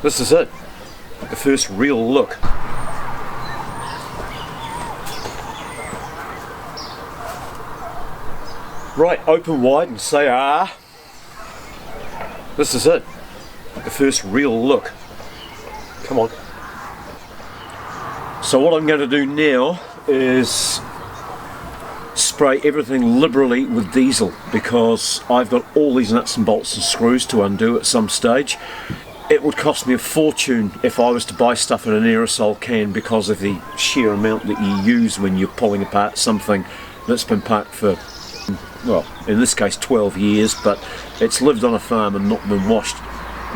This is it, the first real look. Right, open wide and say ah. This is it, the first real look. Come on. So what I'm going to do now is spray everything liberally with diesel, because I've got all these nuts and bolts and screws to undo at some stage. It would cost me a fortune if I was to buy stuff in an aerosol can, because of the sheer amount that you use when you're pulling apart something that's been parked for, well, in this case 12 years, but it's lived on a farm and not been washed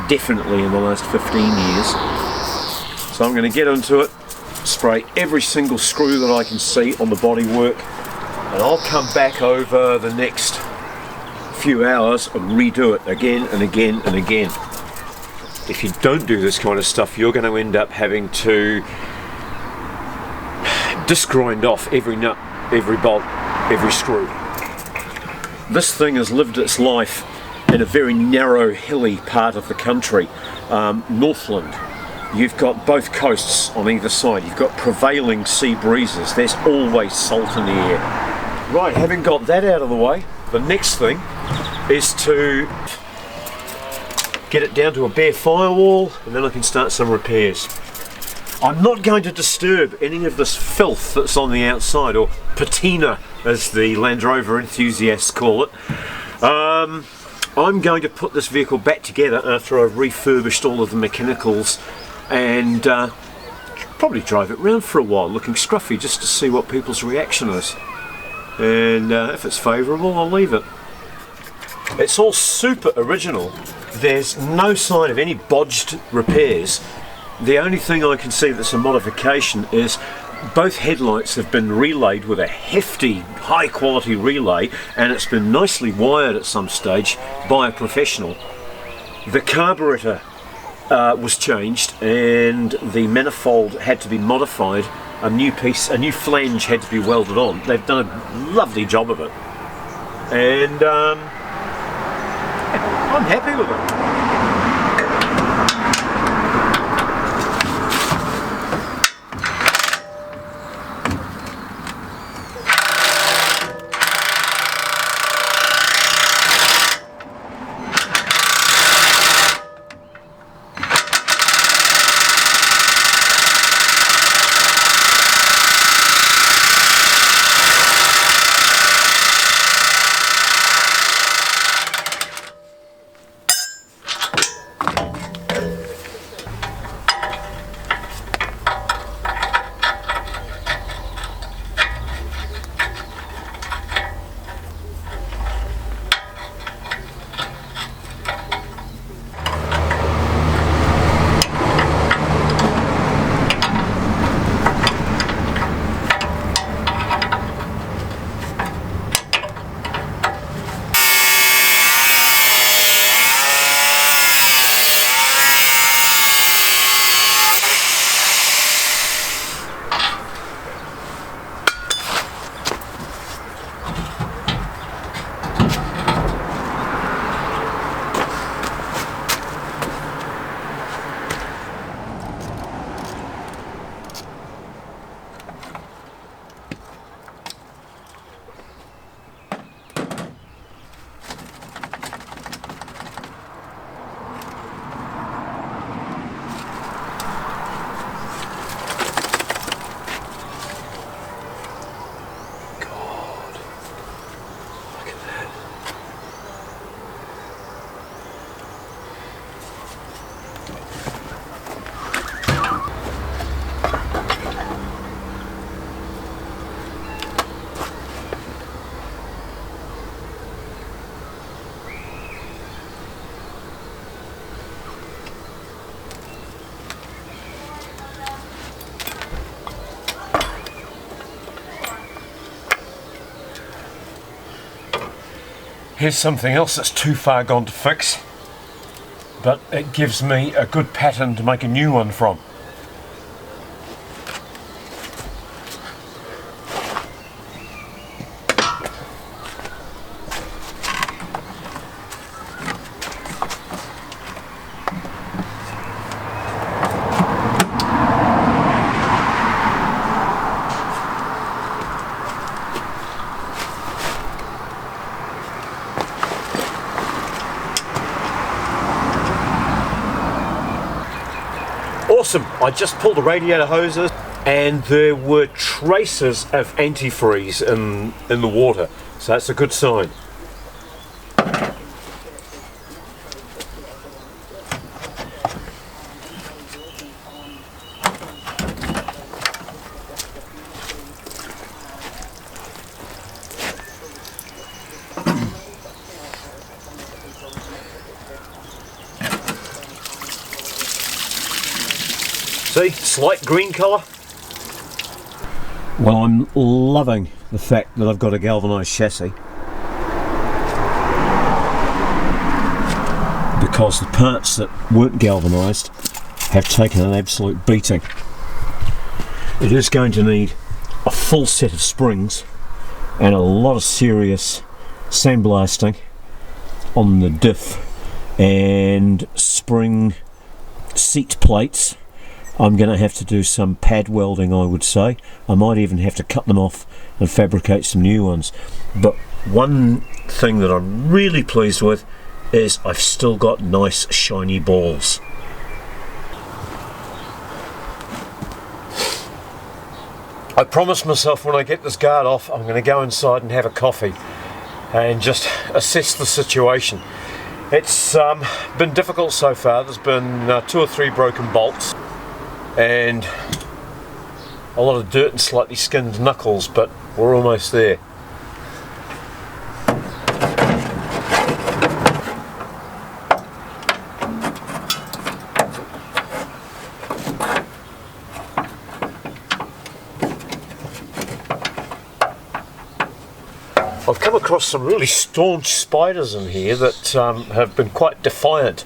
definitely in the last 15 years. So I'm going to get into it, spray every single screw that I can see on the bodywork, and I'll come back over the next few hours and redo it again and again and again. If you don't do this kind of stuff, you're going to end up having to disc grind off every nut, every bolt, every screw. This thing has lived its life in a very narrow, hilly part of the country, Northland. You've got both coasts on either side. You've got prevailing sea breezes. There's always salt in the air. Right, having got that out of the way, the next thing is to get it down to a bare firewall, and then I can start some repairs. I'm not going to disturb any of this filth that's on the outside, or patina as the Landrover enthusiasts call it. I'm going to put this vehicle back together after I've refurbished all of the mechanicals, and probably drive it around for a while looking scruffy, just to see what people's reaction is, and if it's favourable I'll leave it. It's all super original. There's no sign of any bodged repairs. The only thing I can see that's a modification is both headlights have been relayed with a hefty, high quality relay, and it's been nicely wired at some stage by a professional. The carburetor was changed, and the manifold had to be modified. A new flange had to be welded on. They've done a lovely job of it, and I'm happy with it. Here's something else that's too far gone to fix, but it gives me a good pattern to make a new one from. Awesome! I just pulled the radiator hoses and there were traces of antifreeze in the water, so that's a good sign. See, slight green colour. Well, I'm loving the fact that I've got a galvanised chassis, because the parts that weren't galvanised have taken an absolute beating. It is going to need a full set of springs and a lot of serious sandblasting on the diff and spring seat plates. I'm going to have to do some pad welding, I would say. I might even have to cut them off and fabricate some new ones. But one thing that I'm really pleased with is I've still got nice shiny balls. I promised myself when I get this guard off I'm going to go inside and have a coffee and just assess the situation. It's been difficult so far. There's been 2 or 3 broken bolts and a lot of dirt and slightly skinned knuckles, but we're almost there. I've come across some really staunch spiders in here that have been quite defiant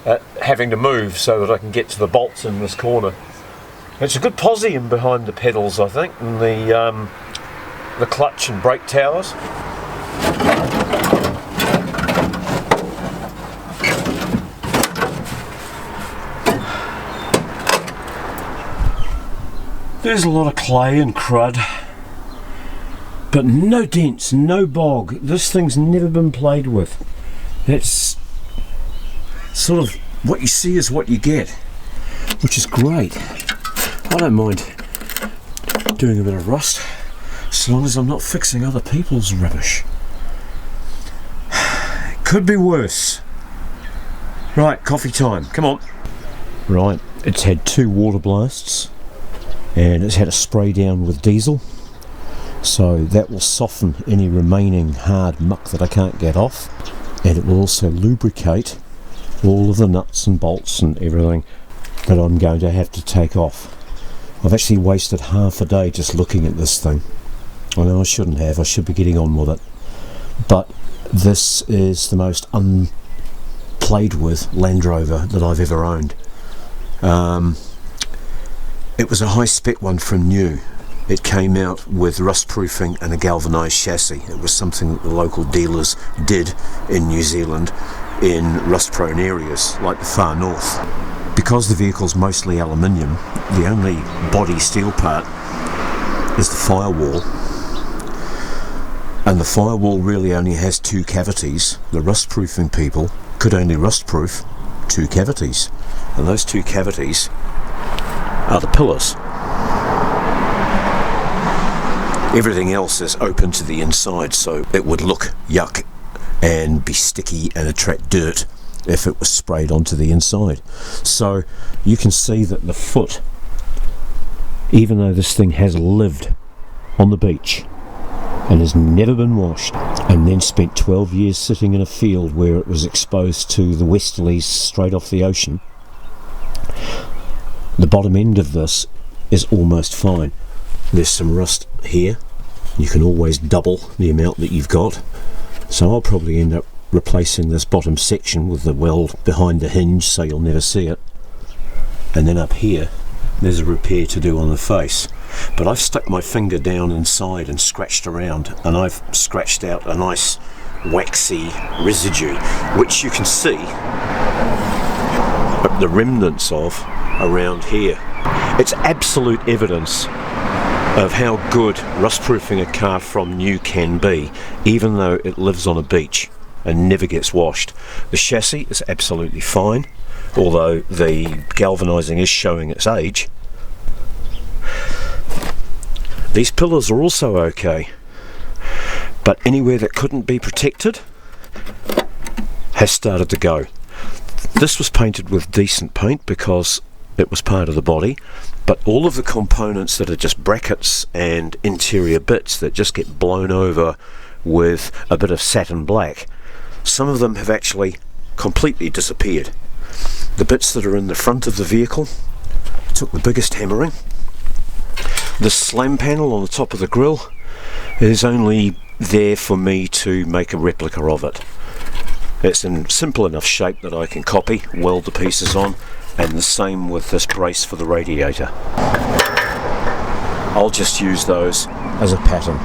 at having to move so that I can get to the bolts in this corner. It's a good posse in behind the pedals, I think, and the clutch and brake towers. There's a lot of clay and crud, but no dents, no bog. This thing's never been played with. It's sort of what you see is what you get, which is great. I don't mind doing a bit of rust as long as I'm not fixing other people's rubbish. It could be worse. Right, coffee time, come on. Right, it's had 2 water blasts and it's had a spray down with diesel, so that will soften any remaining hard muck that I can't get off, and it will also lubricate all of the nuts and bolts and everything that I'm going to have to take off. I've actually wasted half a day just looking at this thing. I know I shouldn't have, I should be getting on with it, but this is the most unplayed with Landrover that I've ever owned. It was a high spec one from new. It came out with rust proofing and a galvanised chassis. It was something that the local dealers did in New Zealand in rust prone areas like the far north. Because the vehicle's mostly aluminium, the only body steel part is the firewall, and the firewall really only has 2 cavities. The rust proofing people could only rust proof 2 cavities, and those 2 cavities are the pillars. Everything else is open to the inside, so it would look yuck and be sticky and attract dirt if it was sprayed onto the inside. So you can see that the foot, even though this thing has lived on the beach and has never been washed, and then spent 12 years sitting in a field where it was exposed to the westerlies straight off the ocean, the bottom end of this is almost fine. There's some rust here. You can always double the amount that you've got, so I'll probably end up replacing this bottom section with the weld behind the hinge so you'll never see it, and then up here there's a repair to do on the face. But I've stuck my finger down inside and scratched around, and I've scratched out a nice waxy residue which you can see the remnants of around here. It's absolute evidence of how good rust proofing a car from new can be, even though it lives on a beach. and never gets washed. The chassis is absolutely fine, although the galvanising is showing its age. These pillars are also okay, but anywhere that couldn't be protected has started to go. This was painted with decent paint because it was part of the body, but all of the components that are just brackets and interior bits that just get blown over with a bit of satin black, some of them have actually completely disappeared. The bits that are in the front of the vehicle took the biggest hammering. The slam panel on the top of the grille is only there for me to make a replica of it. It's in simple enough shape that I can copy, weld the pieces on, and the same with this brace for the radiator. I'll just use those as a pattern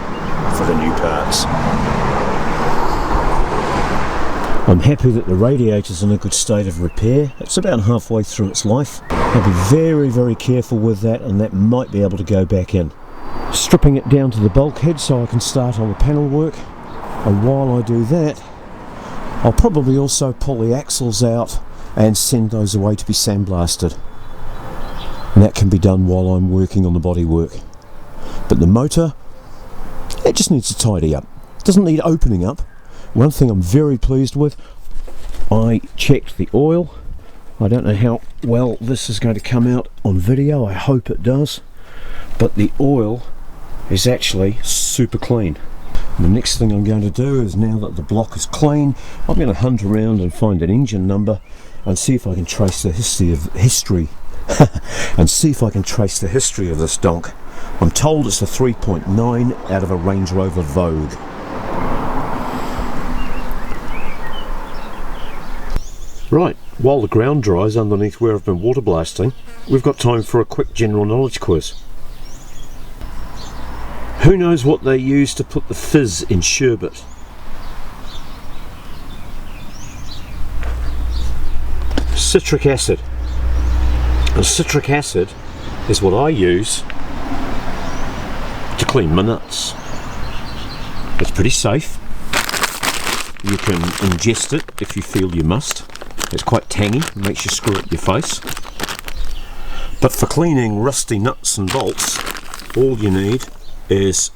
for the new parts. I'm happy that the radiator's in a good state of repair. It's about halfway through its life. I'll be very, very careful with that, and that might be able to go back in. Stripping it down to the bulkhead so I can start on the panel work, and while I do that, I'll probably also pull the axles out and send those away to be sandblasted. And that can be done while I'm working on the bodywork. But the motor, it just needs to tidy up. It doesn't need opening up. One thing I'm very pleased with, I checked the oil. I don't know how well this is going to come out on video, I hope it does. But the oil is actually super clean. The next thing I'm going to do is, now that the block is clean, I'm going to hunt around and find an engine number and see if I can trace the history and see if I can trace the history of this donk. I'm told it's a 3.9 out of a Range Rover Vogue. Right, while the ground dries underneath where I've been water blasting, we've got time for a quick general knowledge quiz. Who knows what they use to put the fizz in sherbet? Citric acid. And citric acid is what I use to clean my nuts. It's pretty safe. You can ingest it if you feel you must. It's quite tangy, makes you screw up your face. But for cleaning rusty nuts and bolts, all you need is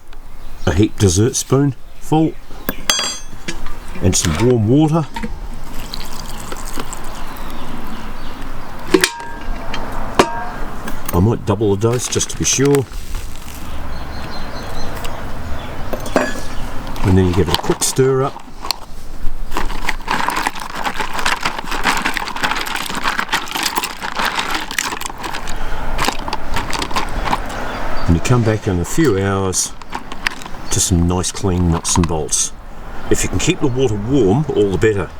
a heaped dessert spoon full and some warm water. I might double the dose just to be sure. And then you give it a quick stir up. And you come back in a few hours to some nice clean nuts and bolts. If you can keep the water warm, all the better.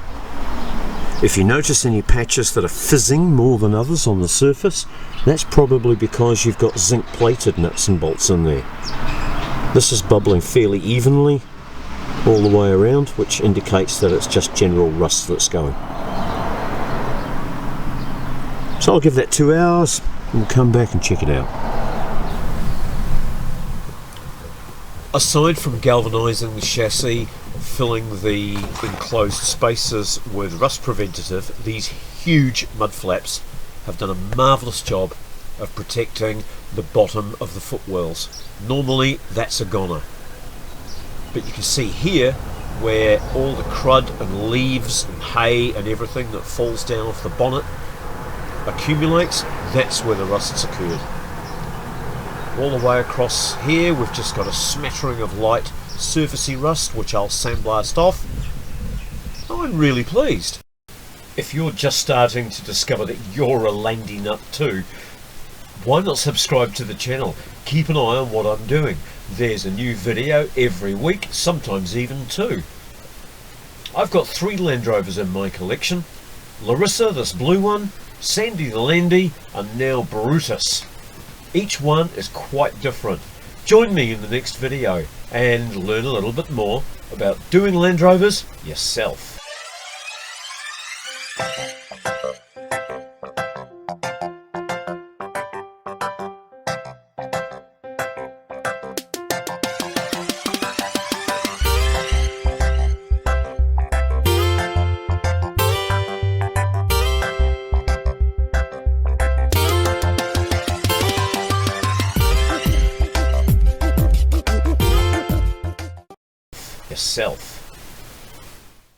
If you notice any patches that are fizzing more than others on the surface, that's probably because you've got zinc plated nuts and bolts in there. This is bubbling fairly evenly all the way around, which indicates that it's just general rust that's going. So I'll give that 2 hours and we'll come back and check it out. Aside from galvanising the chassis, filling the enclosed spaces with rust preventative, these huge mud flaps have done a marvellous job of protecting the bottom of the footwells. Normally that's a goner, but you can see here where all the crud and leaves and hay and everything that falls down off the bonnet accumulates. That's where the rust's occurred. All the way across here we've just got a smattering of light surfacey rust, which I'll sandblast off. I'm really pleased. If you're just starting to discover that you're a Landy nut too, why not subscribe to the channel? Keep an eye on what I'm doing. There's a new video every week, sometimes even 2. I've got 3 Landrovers in my collection. Larissa, this blue one, Sandy the Landy, and now Brutus. Each one is quite different. Join me in the next video and learn a little bit more about doing Land Rovers yourself. yourself.